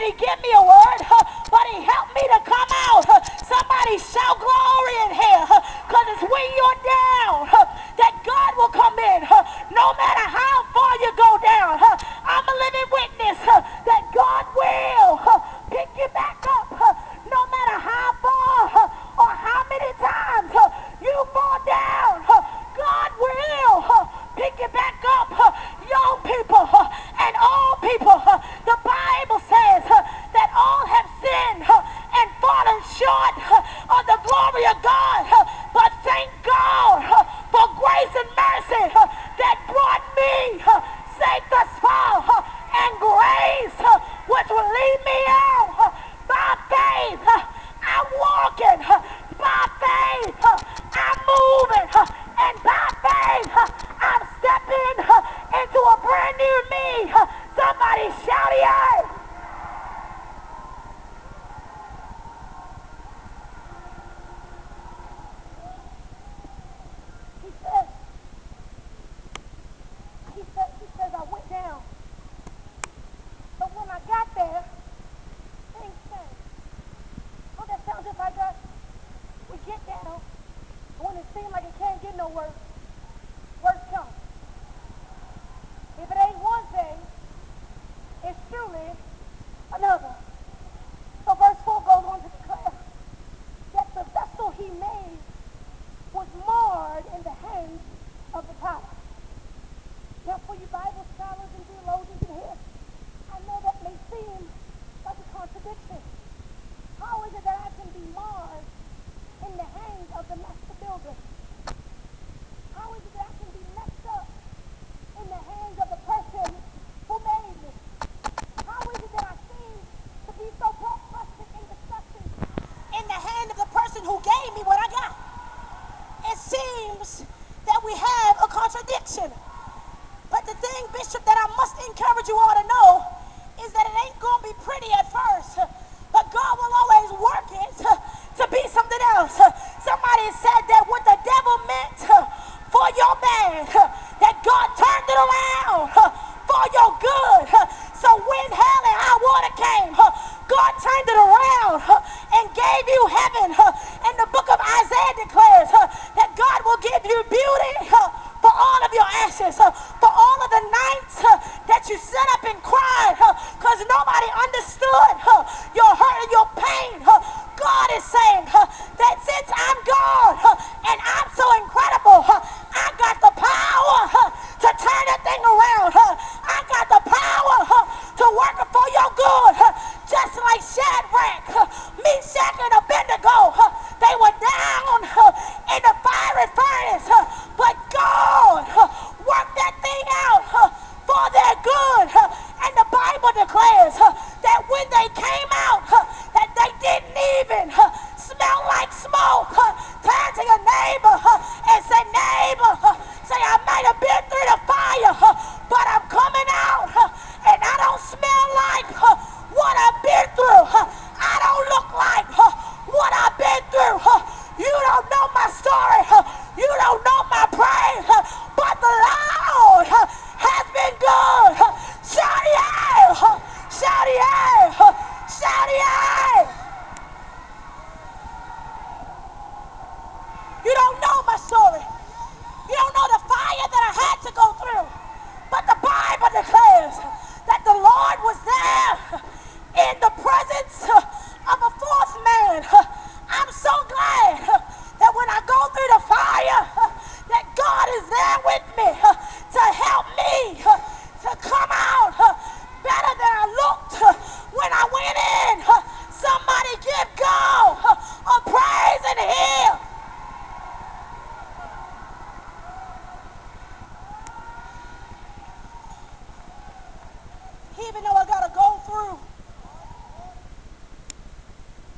he give me a word, but he helped me to come out. Somebody shout glory in here, because it's when you're down that God will come in. No matter how far you go down, I'm a living witness that God will pick you back up. No matter how far or how many times you fall down, God will pick you back up. Young people and old people, the Bible says that all have sinned and fallen short of the glory of God. But thank God for grace and mercy that brought me safe thus far, and grace which will lead me out. By faith, I'm walking. By faith, I'm moving. And by faith, I'm stepping into a brand new me. Somebody shout it. He says, I went down. But when I got there, things changed. Oh, that sounds just like us. We get down, and when it seems like it can't get no worse, worse comes. If it ain't one thing, it's surely another. So verse 4 goes on to declare that the vessel he made was marred in the hands of the potter. Now for you Bible scholars and theologians in here, I know that may seem like a contradiction. How is it that I can be marred in the hands of the master builder? How is it that I can be messed up in the hands of the person who made me? How is it that I seem to be so frustrated and disgusted in the hand of the person who gave me what I got? It seems that we have a contradiction. But the thing, Bishop, that I must encourage you all to know is that it ain't going to be pretty at first, but God will always work it to be something else. Somebody said that what the devil meant for your bad, that God turned it around for your good. So when hell and high water came, God turned it around and gave you heaven. And the book of Isaiah declares that God will give you beauty for all of your ashes, for all of the nights that you sat up and cried because nobody understood your hurt and your pain. God is saying that since I'm God and I'm so incredible, I got the power to turn that thing around. I got the power to work it for your good. Just like Shadrach, Meshach, and Abednego, they were down in the fiery furnace, but God worked that thing out for their good. And the Bible declares that when they came out, that they didn't even smell like smoke. Turn to your neighbor and say, neighbor, say, I might have been through the fire, but I'm coming out, and I don't smell like what I've been through. I don't look like what I've been through. You don't know my story. You don't know my praise, but the Lord has been good. Shout yeah! Shout yeah! Shout yeah! You don't know my story. You don't know the fire that I had to go through. But the Bible declares that the Lord was there in the presence of a fourth man. I'm so glad that when I go through the fire, that God is there with me to help me to come out better than I looked when I went in. Somebody give God a praise in here. Even though I gotta go through,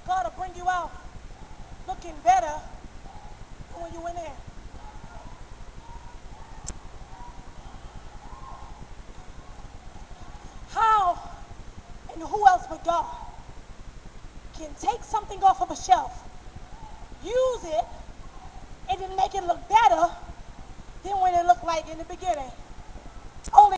God will bring you out looking better than when you went in. How and who else but God can take something off of a shelf, use it, and then make it look better than when it looked like in the beginning? Only